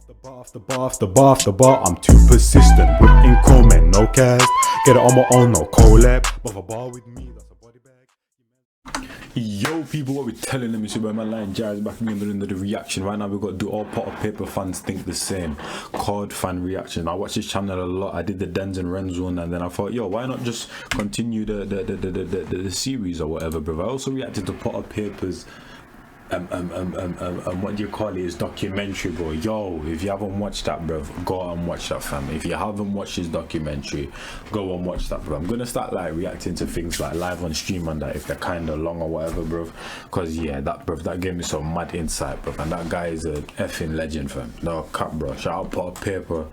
the bar, I'm too persistent. Put in comment, no cast. Get it on my own, no collab. But a bar with me, that's a body bag. Yo, people, what we telling them is about my line. Jared's back again doing the reaction. Right now, we've got to do all pot of paper fans think the same. Card fan reaction. I watch this channel a lot. I did the Dens and Renz one, and then I thought, yo, why not just continue the series or whatever, bro? I also reacted to pot of papers. What do you call it? Is documentary, bro. Yo, if you haven't watched that, bro, go and watch that, fam. If you haven't watched his documentary, go and watch that, bro. I'm gonna start like reacting to things like live on stream and that if they're kind of long or whatever, bro. Cause yeah, that gave me some mad insight, bro. And that guy is a effing legend, fam. No cap, bro. Shout out Pot of Paper.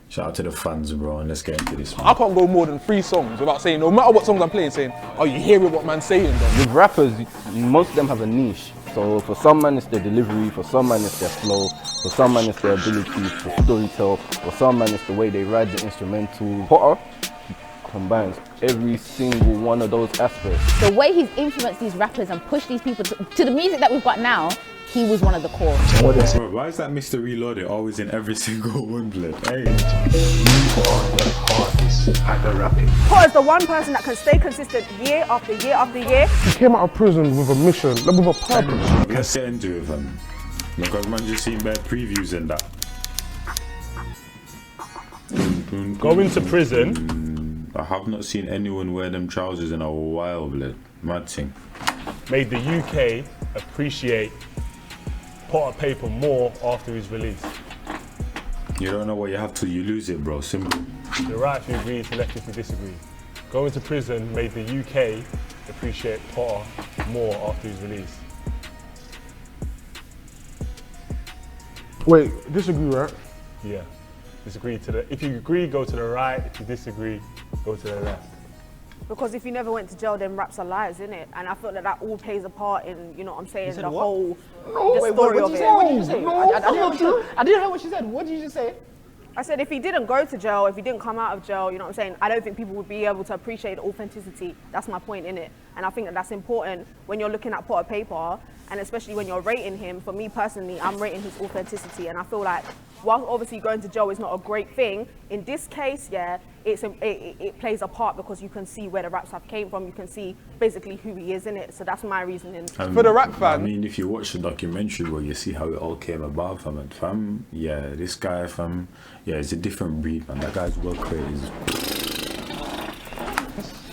Shout out to the fans, bro, and let's get into this, man. I can't go more than 3 songs without saying, no matter what songs I'm playing, saying, oh, you hearing what man's saying, though. With rappers, most of them have a niche. So for some man it's their delivery, for some man it's their flow, for some man it's their ability to storytell, for some man it's the way they ride the instrumental. Potter combines every single one of those aspects. The way he's influenced these rappers and pushed these people to the music that we've got now, he was one of the core. Bro, why is that Mr. Reloaded always in every single one, blood? Hey. Potter's the one person that can stay consistent year after year after year. He came out of prison with a mission, with a purpose. Let's set into it, fam. Because man just seen bad previews and that. Go into prison. I have not seen anyone wear them trousers in a while, blood. Mad thing. Made the UK appreciate Pot of Paper more after his release. You don't know what you have till you lose it, bro. Simple. The right if you agree, to left if you disagree. Going to prison made the UK appreciate Potter more after his release. Wait, disagree, right? Yeah. Disagree to the. If you agree, go to the right. If you disagree, go to the left. Because if you never went to jail, then raps are lies, isn't it? And I feel that that all plays a part in, you know what I'm saying, the whole story of it. What did you say? I didn't hear what she said. What did you just say? I said if he didn't go to jail, if he didn't come out of jail, you know what I'm saying, I don't think people would be able to appreciate the authenticity. That's my point in it. And I think that that's important when you're looking at Pot of Paper, and especially when you're rating him. For me personally, I'm rating his authenticity, and I feel like while obviously going to jail is not a great thing, in this case, yeah, it plays a part because you can see where the raps have came from, you can see basically who he is in it. So that's my reasoning. For the rap fan, I mean, if you watch the documentary where you see how it all came about, fam, yeah, this guy, fam, yeah, it's a different breed, man. That guy's well created.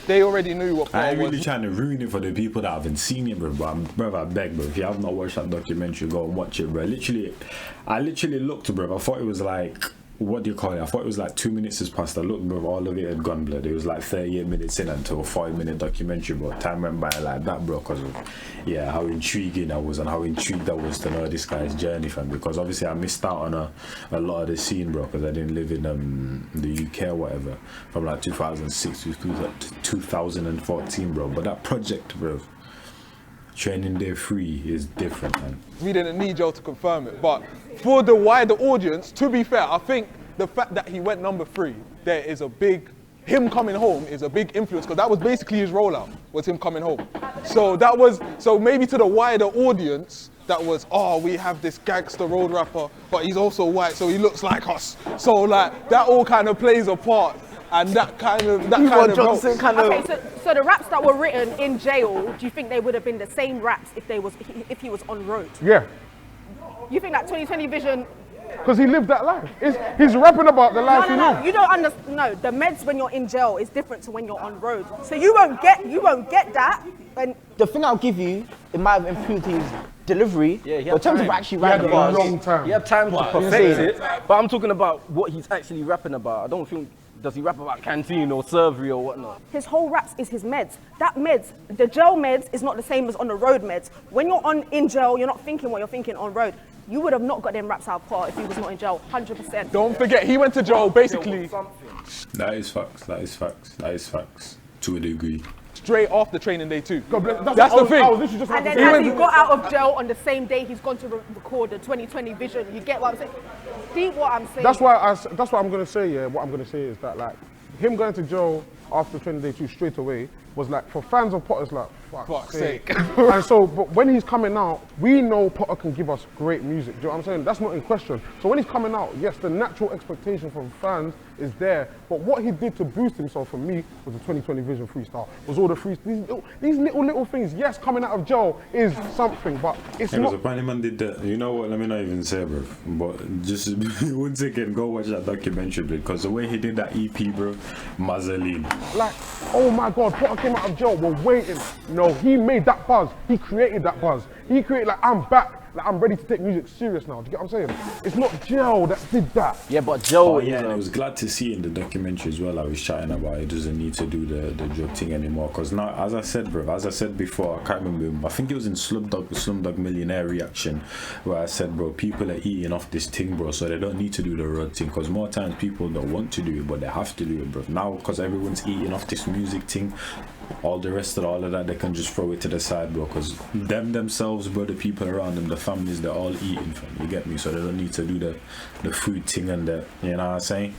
they already knew what I Potter ain't really was. trying to ruin it for the people that haven't seen it, bro. Bro, I beg, bro. If you have not watched that documentary, go and watch it, bro. I literally looked, bro. I thought it was like, what do you call it? I thought it was like 2 minutes has passed. I looked, bro, all of it had gone, blood. It was like 38 minutes in until a 40-minute documentary, bro. Time went by like that, bro, because of, yeah, how intriguing I was and how intrigued I was to know this guy's journey, fam. Because obviously I missed out on a lot of the scene, bro, because I didn't live in the UK or whatever from like 2006 to 2014, bro. But that project, bro, Training Day 3 is different, man. We didn't need y'all to confirm it, but for the wider audience, to be fair, I think the fact that he went number 3, there is a big, him coming home is a big influence, because that was basically his rollout, was him coming home. So that was, so maybe to the wider audience, that was, oh, we have this gangster road rapper, but he's also white, so he looks like us. So like, that all kind of plays a part. And that kind of Johnson kind of. Okay, so the raps that were written in jail, do you think they would have been the same raps if he was on road? Yeah. You think that 2020 vision? Because he lived that life. He's rapping about the life he lived. You don't understand. No, the meds when you're in jail is different to when you're on road. So you won't get that. And The thing I'll give you, it might have improved his delivery. Yeah, in terms of actually writing bars. long time. He had time to perfect it, but I'm talking about what he's actually rapping about. I don't think, does he rap about canteen or surgery or whatnot? his whole raps is his meds. That meds, the jail meds is not the same as on the road meds. When you're in jail, you're not thinking what you're thinking on road. You would have not got them raps out of Pot if he was not in jail, 100%. Don't forget, he went to jail basically That is facts. To a degree. straight after Training Day 2. That's That's the thing. And then as he got out of jail on the same day, he's gone to record the 2020 vision. You get what I'm saying? See what I'm saying? That's why I'm gonna say, yeah, what I'm gonna say is that like him going to jail after Training Day 2 straight away was like, for fans of Potter's like, Fuck's sake. And so, but when he's coming out, we know Potter can give us great music. Do you know what I'm saying? That's not in question. So when he's coming out, yes, the natural expectation from fans is there. But what he did to boost himself for me was the 2020 Vision freestyle. Was all the these little things. Yes, coming out of jail is something, but it's Because not. apparently man did that. You know what? Let me not even say, bro. But just once again, go watch that documentary, because the way he did that EP, bro, Mazzoline. Like, oh my God, Potter came out of jail, we're waiting. No, he made that buzz. He created that buzz. He created, like, I'm back. Like, I'm ready to take music serious now. Do you get what I'm saying? It's not jail that did that. Yeah, but Joe. Oh yeah, and I was glad to see in the documentary as well. I was chatting about he doesn't need to do the drug thing anymore. Because now, as I said, bro, as I said before, I can't remember. I think it was in Slumdog Millionaire reaction where I said, bro, people are eating off this thing, bro, so they don't need to do the road thing. Because more times people don't want to do it, but they have to do it, bro. Now, because everyone's eating off this music thing, all of that, they can just throw it to the side, bro, because themselves, bro, the people around them, the families, they're all eating from, you get me? So they don't need to do the food thing and the, you know what I'm saying?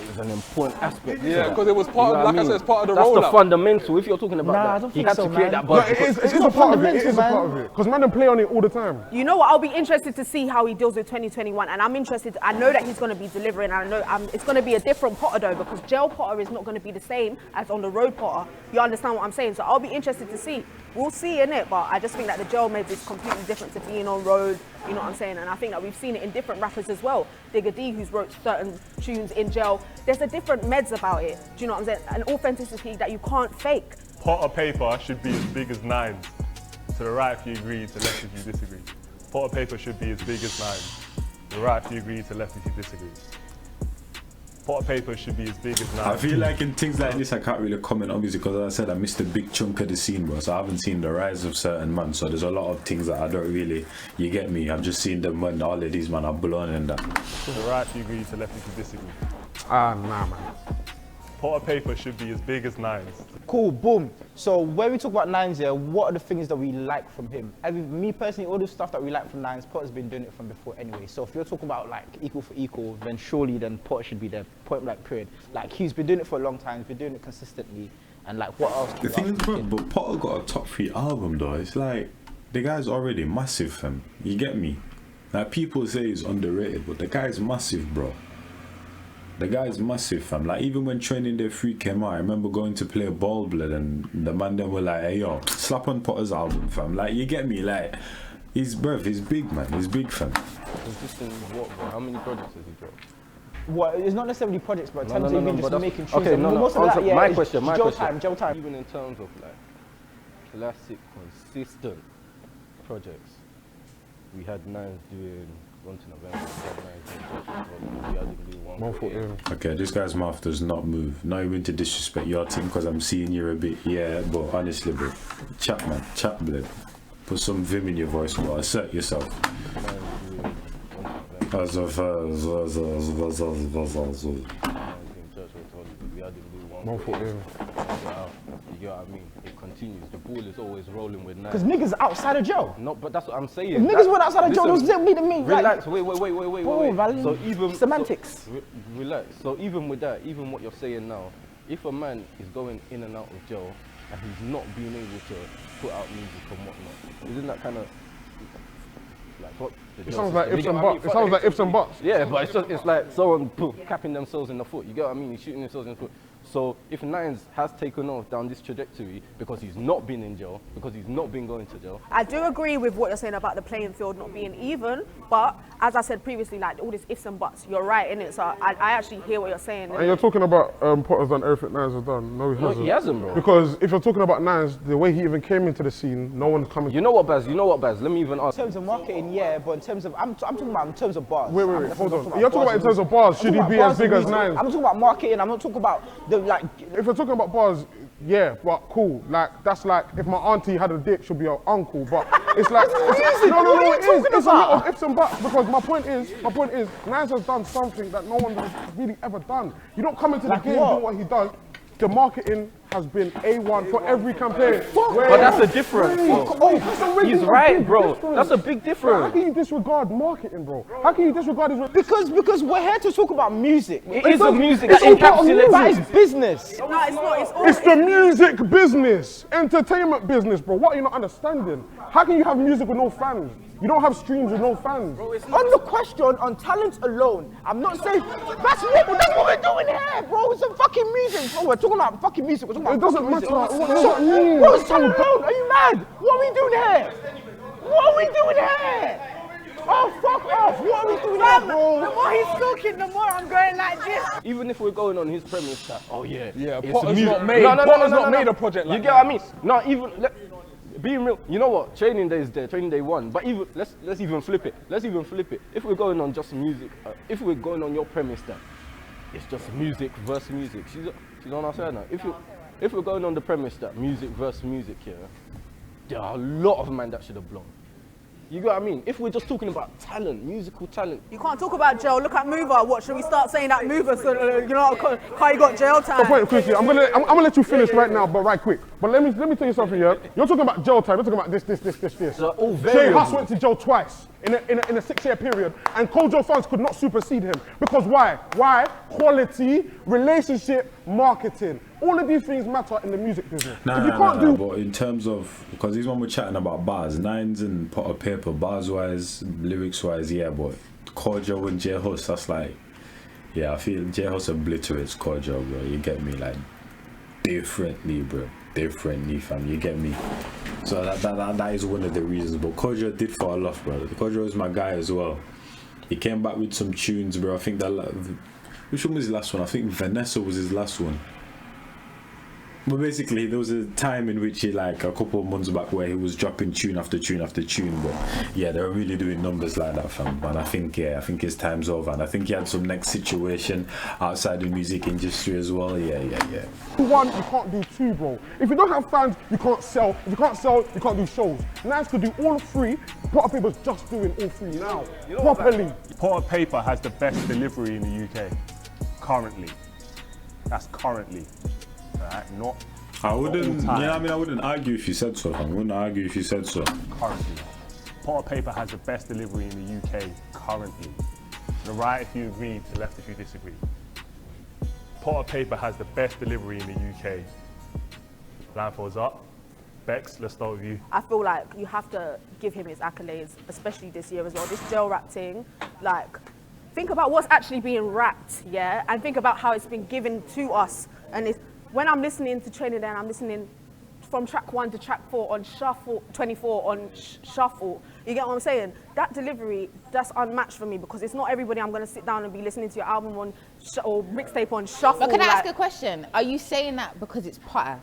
It's an important aspect. Yeah, because it was part of, like I said, it's part of the rollout. rollout. That's the fundamental. If you're talking about Nah, I that, don't he think had so, to create man. that buzz. It is a part of it. It is a part of it. Because man, they play on it all the time. You know what? I'll be interested to see how he deals with 2021, and I'm interested. I know that he's going to be delivering. And I know it's going to be a different Potter though, because jail Potter is not going to be the same as on the road Potter. You understand what I'm saying? So I'll be interested to see. We'll see in it, but I just think that the jail meds is completely different to being on road. You know what I'm saying? And I think that we've seen it in different rappers as well. Digga D, who's wrote certain tunes in jail, there's a different meds about it. Do you know what I'm saying? An authenticity that you can't fake. Potter Payper should be as big as Nines. To the right if you agree, to left if you disagree. Potter Payper should be as big as Nines. To the right if you agree, to left if you disagree. Potter Payper should be as big as Nines. I feel like in things like this I can't really comment, obviously, because as I said, I missed a big chunk of the scene, bro, so I haven't seen the rise of certain man, so there's a lot of things that I don't really, you get me, I've just seen them when all of these man are blown and that. To the right if you agree, to left if you disagree. Nah, man. Potter Payper should be as big as Nines. Cool, boom. So when we talk about Nines here, what are the things that we like from him? Me personally, all the stuff that we like from Nines, Potter's been doing it from before anyway. So if you're talking about like equal for equal, then surely then Potter should be there, point blank period. Like he's been doing it for a long time, he's been doing it consistently, and like what else? The thing is, bro, but Potter got a top 3 album though, it's like, the guy's already massive, fam, you get me? Like people say he's underrated, but the guy's massive, bro. The guy's massive, fam. Like even when Training Day 3 came out, I remember going to play Ball Blood and the man them were like, hey yo, slap on Potter's album, fam. Like you get me? Like he's big, man. He's big, fam. Consistent with what, bro? How many projects has he dropped? Well, it's not necessarily projects, but in terms of even just making tunes. Okay, no. Most of that, yeah, my is question. jail time. Even in terms of like classic, consistent projects, we had Nines doing Run to November, we had him do one. Okay, this guy's mouth does not move. Not even to disrespect your team, because I'm seeing you're a bit, yeah, but honestly, bro, chat, man, chat, blood. Put some vim in your voice, bro. Assert yourself. As of You know what I mean? It continues. The ball is always rolling with Nines. Because niggas outside of jail. No, but that's what I'm saying. If niggas went outside of jail, those didn't mean to me. Relax, like, wait. So even semantics. Relax. So even with that, even what you're saying now, if a man is going in and out of jail and he's not being able to put out music and whatnot, isn't that kind of like what? It sounds like ifs and buts. It sounds like ifs and buts. Yeah, but it's like someone capping themselves in the foot. You get what I mean? He's shooting themselves in the foot. So if Nines has taken off down this trajectory because he's not been in jail, because he's not been going to jail. I do agree with what you're saying about the playing field not being even, but as I said previously, like all this ifs and buts, you're right, innit? So I actually hear what you're saying. And you're talking about Potter's done everything Nines has done. No, he hasn't. No, he hasn't, bro. Because if you're talking about Nines, the way he even came into the scene, no one's coming. You know what, Baz? Let me even ask. In terms of marketing, yeah, but in terms of, I'm talking about in terms of bars. Wait, hold on. You're talking about in terms of bars, should he be as big as Nines? I'm talking about marketing, I'm not talking about the, like... If you're talking about bars, yeah, but cool. Like, that's like, if my auntie had a dick, she'll be her uncle, but it's like... No, it is. It's a lot of ifs and buts, because my point is, Nines has done something that no one has really ever done. You don't come into the game doing what he does. The marketing has been A1 for every campaign. But that's a difference, bro. That's already He's a right, big bro. difference. That's a big How difference. can you disregard marketing, bro? How can you disregard his... Because we're here to talk about music. It is a music it's that all about encapsulates That it. is business. No, it's not. It's all. It's the music business, entertainment business, bro. What are you not understanding? How can you have music with no fans? You don't have streams with no fans. On the question on talent alone, I'm not saying that's what we're doing here, bro. It's some fucking music, bro. We're talking about fucking music. We're talking about It doesn't fucking matter. music. What does that mean? Bro, it's talent alone. Are you mad? What are we doing here? What are we doing here? Oh, fuck off. What are we doing here, The bro? more he's talking, the more I'm going like this. Even if we're going on his premise that, oh yeah, Yeah, it's Potter's music. not made- Potter's not made a project like You get that. what I mean? Not even, being real, you know what? Training day is there, training day one. But even let's even flip it. Let's even flip it. If we're going on just music, if we're going on your premise that it's just music versus music, you know what I'm saying now? If we're going on the premise that music versus music, yeah, there are a lot of men that should have blown. You get what I mean? If we're just talking about talent, musical talent. You can't talk about jail. Look at Mover. What should we start saying that Mover? So you know, Kai got jail time. Wait, quickly. I'm gonna let you finish right now, but right quick. But let me tell you something here. You're talking about jail time. You're talking about this. They're all Jay variable. Huss went to jail twice in a 6-year period, and Kojo fans could not supersede him because why? Why? Quality, relationship, marketing. All of these things matter in the music business. If you can't do. But in terms of, because these one we're chatting about bars, Nines and Potter Paper, bars wise, lyrics wise, yeah, but Kojo and J Hus, that's like, yeah, I feel J Hus obliterates Kojo, bro. You get me, like differently, bro. Differently, fam. You get me. So that is one of the reasons. But Kojo did fall off, bro. Kojo is my guy as well. He came back with some tunes, bro. I think that, which one was his last one? I think Vanessa was his last one. But basically, there was a time in which he, like a couple of months back, where he was dropping tune after tune after tune. But yeah, they were really doing numbers like that, fam. And I think his time's over. And I think he had some next situation outside the music industry as well. Yeah. One, you can't do two, bro. If you don't have fans, you can't sell. If you can't sell, you can't do shows. Nines could do all three. Potter Paper's just doing all three now, properly. Potter Paper has the best delivery in the UK, currently. That's currently. Right, not I wouldn't, all time. yeah, I mean, I wouldn't argue if you said so, fam. I wouldn't argue if you said so. Currently. Potter Paper has the best delivery in the UK currently. To the right if you agree, to the left if you disagree. Potter Paper has the best delivery in the UK. Blindfolds up. Bex, let's start with you. I feel like you have to give him his accolades, especially this year as well. This jail rap thing, like, think about what's actually being rapped, yeah? And think about how it's been given to us. And it's, when I'm listening to Training Day and I'm listening from track 1 to track 4 on shuffle, 24 on shuffle, you get what I'm saying? That delivery, that's unmatched for me because it's not everybody I'm going to sit down and be listening to your album on or mixtape on shuffle. But can I ask like- a question? Are you saying that because it's Potter?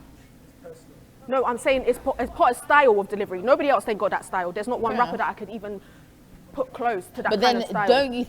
No, I'm saying it's Potter's style of delivery. Nobody else ain't got that style. There's not one rapper that I could even put close to that But kind then of style. don't you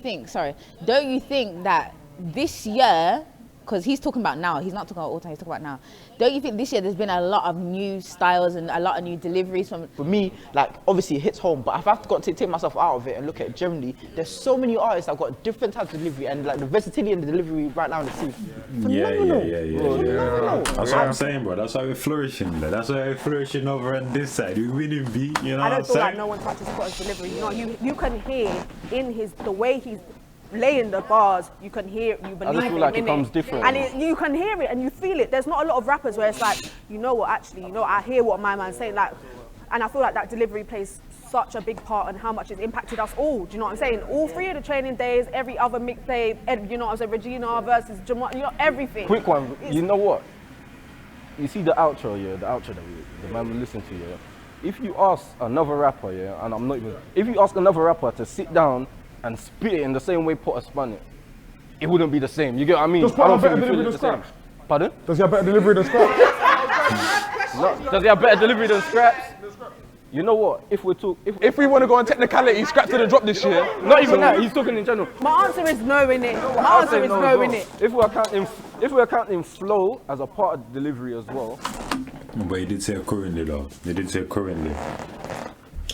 think that this year, because he's talking about now, he's not talking about all time, he's talking about now. Don't you think this year there's been a lot of new styles and a lot of new deliveries from... For me, like, obviously it hits home, but if I've got to take myself out of it and look at it generally, there's so many artists that have got different types of delivery and like the versatility in the delivery right now in the scene. Phenomenal. Yeah. That's what I'm saying, bro. That's why we're flourishing, bro. That's why we're flourishing over on this side. We're winning beat, you know I what I'm don't feel like saying? no one touches Potter's delivery. You know, you can hear in the way he's laying the bars, you can hear it, you believe just feel him like it in comes different. And you can hear it and you feel it. There's not a lot of rappers where it's like, you know what, actually, you know, I hear what my man's saying, like, and I feel like that delivery plays such a big part in how much it's impacted us all. Do you know what I'm saying? All three of the Training Days, every other mixtape, you know what I'm saying, Regina versus Jamal, you know, everything. Quick one, you know what? You see the outro, yeah, the outro that the man will listen to, yeah. If you ask another rapper, yeah, and I'm not even, if you ask another rapper to sit down and spit it in the same way Potter spun it, it wouldn't be the same. You get what I mean? Does I Potter don't have better think we feel delivery it than the same. Scraps? Pardon? Does he have better delivery than Scraps? No. Does he have better delivery than Scraps? You know what? If we want to go on technicality, Scraps didn't drop this year. not even that, he's talking in general. My answer is no in it. My answer is no in it. If we're counting flow as a part of delivery as well. But he did say currently, though. He did say currently.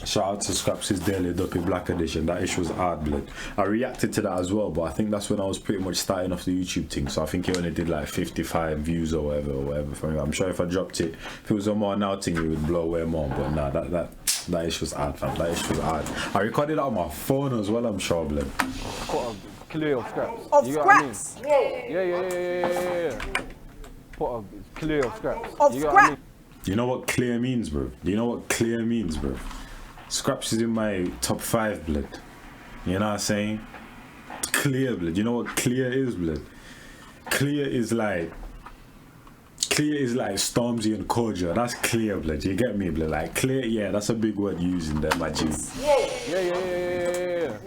Shout out to Scraps' Daily Duppy Black Edition. That issue was hard, blood. I reacted to that as well, but I think that's when I was pretty much starting off the YouTube thing. So I think it only did like 55 views or whatever for me. I'm sure if I dropped it, if it was a more now thing, it would blow way more. But nah, that issue was hard, fam. That issue was hard. I recorded it on my phone as well, I'm sure, blood. Clear of scraps. Of You get what I mean? scraps. Yeah. Put a clear of scraps. Of You get what I scrap. mean? You know what clear means, bro? Do you know what clear means, bro? Scraps is in my top 5, blood. You know what I'm saying? Clear, blood. You know what clear is, blood? Clear is like Stormzy and Kojo. That's clear, blood. You get me, blood? Like clear, yeah, that's a big word used in there, my G. Yeah.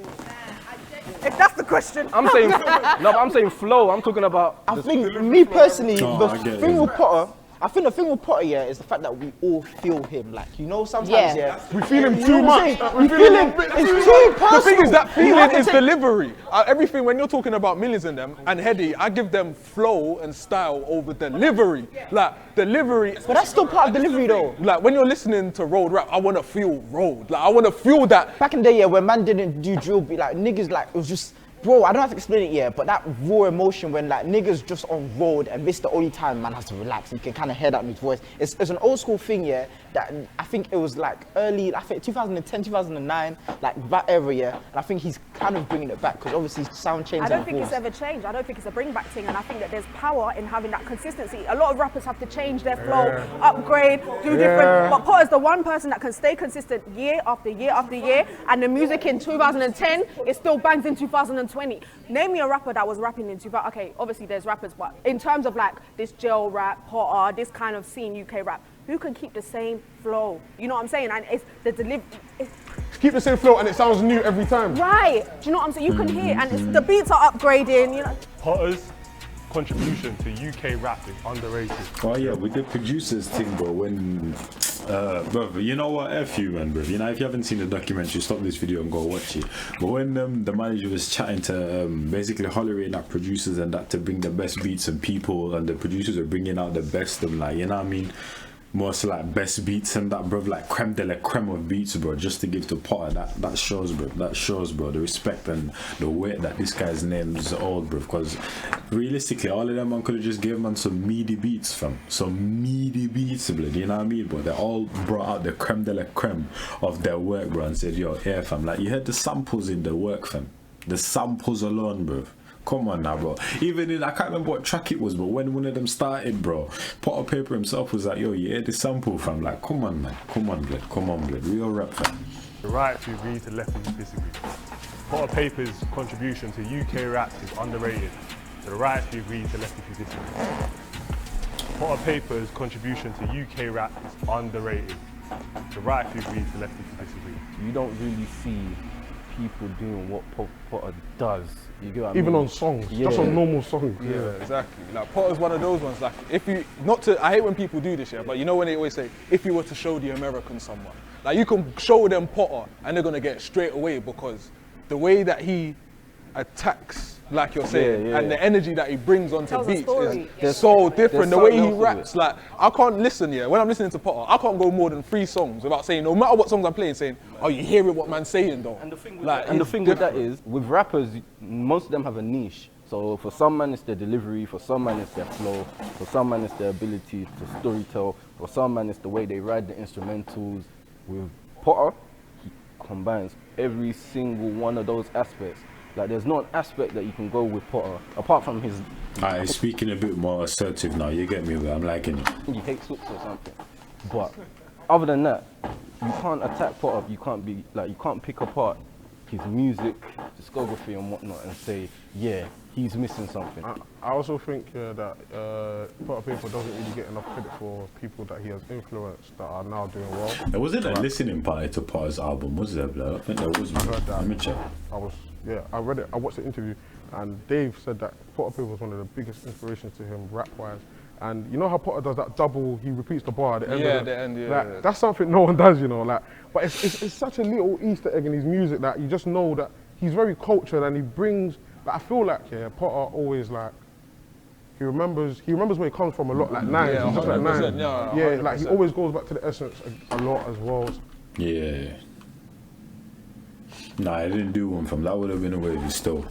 If that's the question. I'm saying no, but I'm saying flow. I'm talking about. I think, me personally, No, I the get thing it. with Potter, I think the thing with Potter, yeah, is the fact that we all feel him. Like, you know, sometimes, Yeah. We feel him you too know what I'm much. saying? We feel him. It's too personal. The thing is that You feeling have to is take- delivery. Everything, when you're talking about Millions and them and Heady, I give them flow and style over delivery. Like, delivery. But that's still part of delivery, though. Like, when you're listening to road rap, I want to feel road. Like, I want to feel that. Back in the day, yeah, when man didn't do drill beat, like niggas, like it was just, bro, I don't have to explain it, yeah, but that raw emotion when like niggas just on road and this the only time man has to relax and you can kind of hear that in his voice. It's an old school thing, yeah, that I think it was like early, I think 2010, 2009, like that era, yeah, and I think he's kind of bringing it back because obviously sound change. I don't and think it's voice. ever changed. I don't think it's a bring back thing, and I think that there's power in having that consistency. A lot of rappers have to change their flow, upgrade, do different. But Potter's the one person that can stay consistent year after year after year, and the music in 2010 it still bangs in 2020. Name me a rapper that was rapping in 2000. Okay, obviously there's rappers, but in terms of like this jail rap, Potter, this kind of scene UK rap, who can keep the same flow? You know what I'm saying? And it's the delivery. Keep the same flow and it sounds new every time. Right. Do you know what I'm saying? You can hear, and the beats are upgrading. You know. Potter's contribution to UK rap is underrated. Oh yeah, with the producers thing, bro. When, bro, you know what? F you, man, bro. You know, if you haven't seen the documentary, stop this video and go watch it. But when the manager was chatting to basically hollering at producers and that to bring the best beats and people, and the producers were bringing out the best of, like, you know what I mean? Most like best beats and that, bro, like creme de la creme of beats, bro, just to give to Potter. That shows, bro. That shows, bro, the respect and the weight that this guy's name is old, bro. Because realistically, all of them man could have just gave man some meaty beats, fam. Some meaty beats, bro. You know what I mean, bro? They all brought out the creme de la creme of their work, bro, and said, yo, here, fam. Like, you heard the samples in the work, fam. The samples alone, bro. Come on now, bro. Even in, I can't remember what track it was, but when one of them started, bro, Potter Payper himself was like, yo, you hear the sample, fam? Like, come on, man. Come on, blood. Real rap, fam. The right to agree to left if you disagree. Potter Payper's contribution to UK rap is underrated. The right to agree to left if you disagree. Potter Payper's contribution to UK rap is underrated. The right to agree to left if you disagree. You don't really see people doing what Potter does. You get what I Even mean? on songs, Yeah. just on normal songs. Yeah, exactly. Like Potter's one of those ones. Like, if you I hate when people do this, yeah. But you know when they always say, if you were to show the Americans someone, like you can show them Potter and they're gonna get it straight away because the way that he attacks, like you're saying, Yeah. and the energy that he brings onto Tells a beats story. is so different. there's The way he something else to raps, like I can't listen. Yeah, when I'm listening to Potter, I can't go more than 3 songs without saying, no matter what songs I'm playing, saying, oh, you hearing what man's saying though. And the thing with, Like, that, and the it's thing with that different. is, with rappers, most of them have a niche. So for some man it's their delivery, for some man it's their flow, for some man it's their ability to storytell, for some man it's the way they ride the instrumentals. With Potter, he combines every single one of those aspects. Like there's not an aspect that you can go with Potter, apart from his, Alright, speaking a bit more assertive now, you get me, bro. I'm liking it. he hates hooks or something. But other than that, you can't attack Potter, you can't pick apart his music, discography and whatnot and say, yeah, he's missing something. I also think that Potter Payper doesn't really get enough credit for people that he has influenced that are now doing well. There wasn't a listening party to Potter's album, was there, blood? I think there was. heard that. Let me check. I read it, I watched the interview, and Dave said that Potter Payper was one of the biggest inspirations to him rap-wise. And you know how Potter does that double, he repeats the bar at the end Yeah, of the end, yeah, like, yeah. that's something no one does, you know, like, but it's such a little Easter egg in his music that you just know that he's very cultured and he brings, like, I feel like, yeah, Potter always, like, he remembers where he comes from a lot, like Nines, Yeah, he's just like 100%, Nines. yeah, Yeah, like, he 100%. always goes back to the essence a lot as well. Yeah. Nah, I didn't do one from. That would have been a wavy still.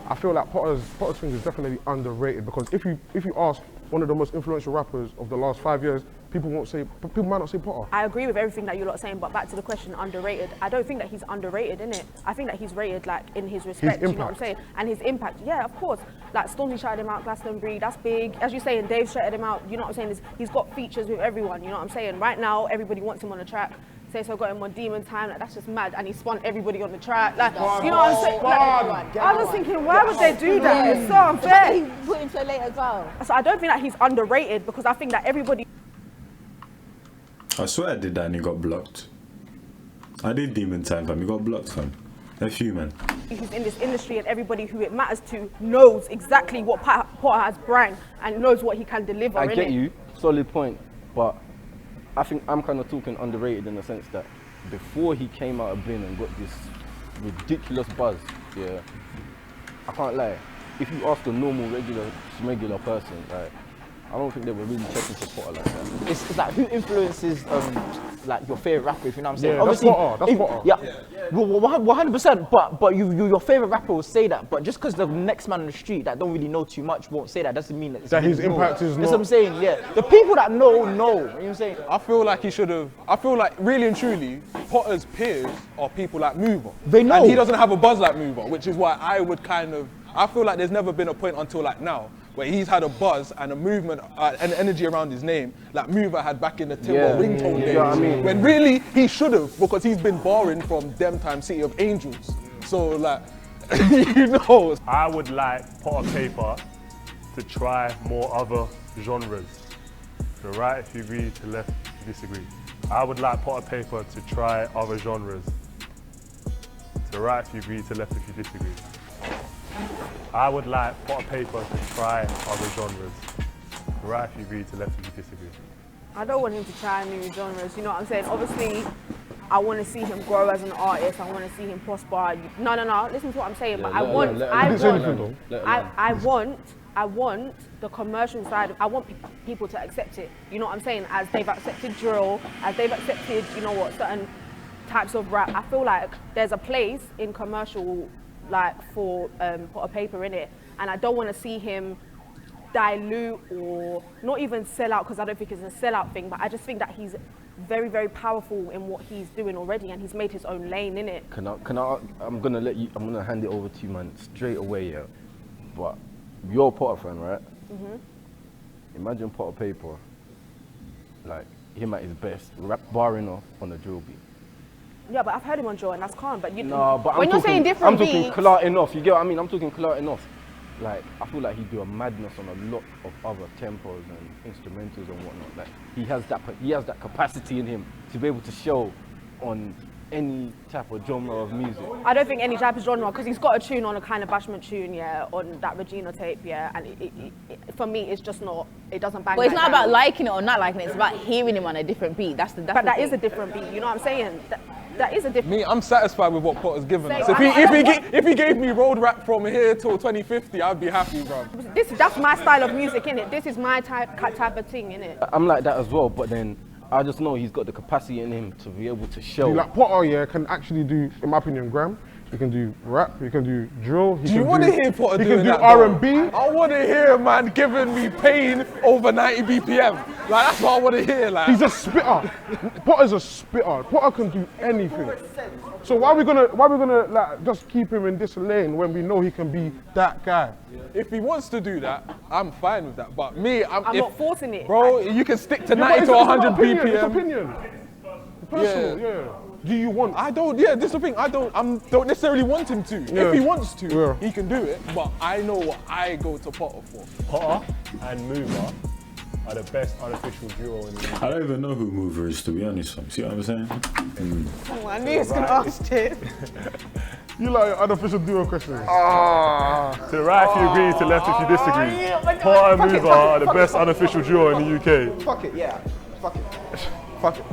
I feel like Potter's thing is definitely underrated because if you ask one of the most influential rappers of the last 5 years, people might not say Potter. I agree with everything that you're lot saying, but back to the question, underrated. I don't think that he's underrated, innit? I think that he's rated like in his respect, you know what I'm saying? And his impact, yeah, of course. Like Stormzy shouted him out, Glastonbury, that's big. As you're saying, Dave shouted him out, you know what I'm saying? He's got features with everyone, you know what I'm saying? Right now, everybody wants him on the track. Say so, got him on Demon Time, like that's just mad, and he spun everybody on the track, like you know what I'm saying? Like, I was thinking, why would they do that? It's so unfair. He put him so late as well. So I don't think that he's underrated because I think that everybody. I swear I did that and he got blocked. I did Demon Time, fam. He got blocked, fam. A few, man. Who's in this industry and everybody who it matters to knows exactly what Potter has brand and knows what he can deliver. I get you, solid point, but I think I'm kind of talking underrated in the sense that before he came out of bin and got this ridiculous buzz, yeah, I can't lie. If you ask a normal, regular person, like, I don't think they were really checking for Potter like that. It's like who influences like your favorite rapper, if you know what I'm saying? Yeah, that's Potter. That's Potter. Yeah, 100%. But your favorite rapper will say that. But just because the next man on the street that don't really know too much won't say that doesn't mean that, That his impact is That's not. what I'm saying. Yeah, the people that know. You know what I'm saying? I feel like he should have. I feel like really and truly, Potter's peers are people like Mover. They know. And he doesn't have a buzz like Mover, which is why I would kind of. I feel like there's never been a point until like now where he's had a buzz and a movement and energy around his name like Mover had back in the Timber ringtone days. You know what I mean? When really he should have, because he's been borrowing from them time City of Angels. So like, you know. I would like Potter Payper to try more other genres. To the right if you agree, to the left if you disagree. I would like Potter Payper to try other genres. To the right if you agree, to the left if you disagree. I would like Potter Payper to try other genres. To the right if you agree, to the left if you disagree. I don't want him to try new genres, you know what I'm saying? Obviously, I want to see him grow as an artist. I want to see him prosper. No, listen to what I'm saying. Yeah, but I want the commercial side. I want people to accept it. You know what I'm saying? As they've accepted drill, as they've accepted, you know what, certain types of rap. I feel like there's a place in commercial, like for Potter Payper in it, and I don't want to see him dilute or not even sell out, because I don't think it's a sellout thing, but I just think that he's very, very powerful in what he's doing already, and he's made his own lane in it. I'm gonna hand it over to you, man, straight away, yeah. But you're a Potter fan, right? Imagine Potter Payper, like him at his best, barring off on a drill beat. Yeah, but I've heard him on drill, and that's calm. But when you're saying different beats, I'm talking clarting off. You get what I mean? I'm talking clarting off. Like, I feel like he'd do a madness on a lot of other tempos and instrumentals and whatnot. Like, he has that capacity in him to be able to show on any type of genre of music. I don't think any type of genre, because he's got a tune on a kind of bashment tune, yeah, on that Regina tape, yeah, and for me, it's just not, it doesn't bang. But it's not about liking it or not liking it, it's about hearing him on a different beat. But that is a different beat, you know what I'm saying? That is a different. Me, I'm satisfied with what Potter's given us. If he gave me road rap from here till 2050, I'd be happy, bro. That's my style of music, innit? This is my type of thing, innit? I'm like that as well, but then I just know he's got the capacity in him to be able to show. Like Potter, yeah, can actually do, in my opinion, Graham. He can do rap, he can do drill. Do you want to hear Potter doing that? He can do R&B. I want to hear a man giving me pain over 90 BPM. Like, that's what I want to hear. Like, he's a spitter. Potter's a spitter. Potter can do anything. So why are we gonna like just keep him in this lane when we know he can be that guy? If he wants to do that, I'm fine with that. But me, I'm not forcing it. Bro, you can stick to 90 to 100 BPM. It's opinion. Personal, yeah. Do you want? I don't. Yeah, this is the thing. I don't necessarily want him to. Yeah. If he wants to, he can do it. But I know what I go to Potter for. Potter and Mover are the best unofficial duo in the league. I don't even know who Mover is, to be honest. See what I'm saying? Oh, I knew he was gonna ask it. You like unofficial duo questions? To the right if you agree, to the left if you disagree. Potter and Mover are the best unofficial duo in the UK. Fuck it, yeah. Fuck it. Fuck it.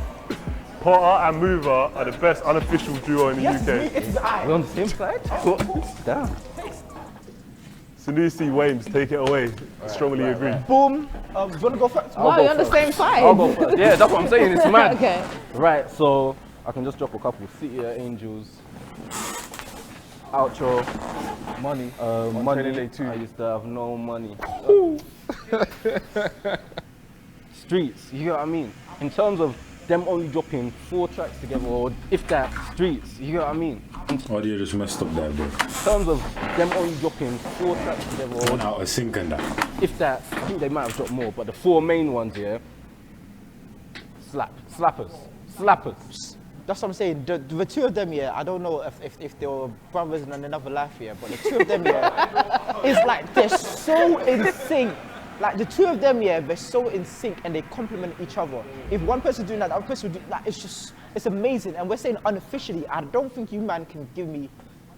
Potter and Mover are the best unofficial duo in the UK. We're on the same side? Damn. Sanusi, Wames, take it away. Strongly agree. Boom. Do you want to go first? Wow, you're on the same side. I'll go first. Yeah, that's what I'm saying. It's mad. Okay. Right, so I can just drop a couple. City of Angels, Outro. Money. Money. Training Day 2. I used to have no money. Streets, you get what I mean? In terms of them only dropping 4 tracks together, or if that, Streets, you get what I mean? Oh, you just messed up there, bro. In terms of them only dropping 4 tracks together, One or out of sync and that. if that, I think they might have dropped more, but the 4 main ones, yeah, slappers. That's what I'm saying. The two of them, yeah, I don't know if they were brothers in another life, yeah, but the two of them, yeah, it's like they're so in sync. Like the two of them, yeah, they're so in sync and they complement each other. If one person doing that, the other person would do that. It's amazing. And we're saying unofficially, I don't think you man can give me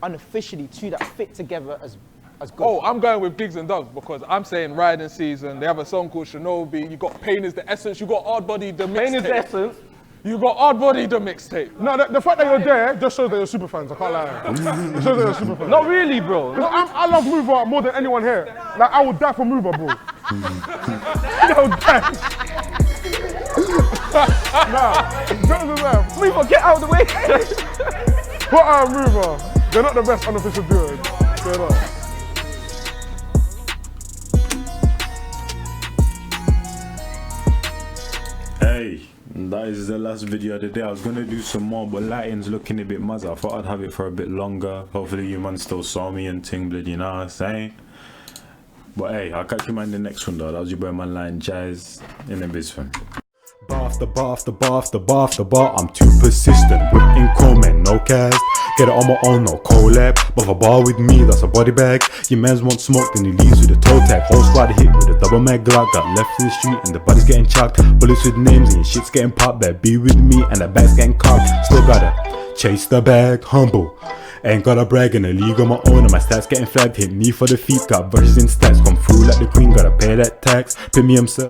unofficially two that fit together as good. Oh, I'm going with Diggs and Dubs because I'm saying Riding Season. They have a song called Shinobi. You got Pain is the Essence. You got Hard Body the mixtape. Pain is the essence. You got Hard Body the mixtape. No, the fact that you're there just shows that you're super fans. I can't lie. It shows that you're super fans. Not really, bro. I love Mover more than anyone here. Like I would die for Mover, bro. I would die. Nah, Mover, get out of the way. Put out Mover. They're not the best unofficial duo. They're not. Hey, that is the last video of the day. I was gonna do some more, but lighting's looking a bit muzzy. I thought I'd have it for a bit longer. Hopefully you man still saw me and tingled, you know what I'm saying? But hey, I'll catch you man in the next one though. That was your boy man Lion Jazz in the biz fam. Bar after bar after bar after bar after bar, I'm too persistent. Whipping comment, no cast. Get it on my own, no collab. But if a bar with me, that's a body bag. Your mans want smoke, then he leaves with a toe tag. Whole squad hit with a double mag Glock. Got left in the street and the body's getting chucked. Bullets with names and your shit's getting popped. That be with me and that bag's getting cocked. Still gotta chase the bag, humble. Ain't gotta brag in a league on my own and my stats getting flagged. Hit me for the feet, got verses in stats. Come through like the queen, gotta pay that tax. Premium sir.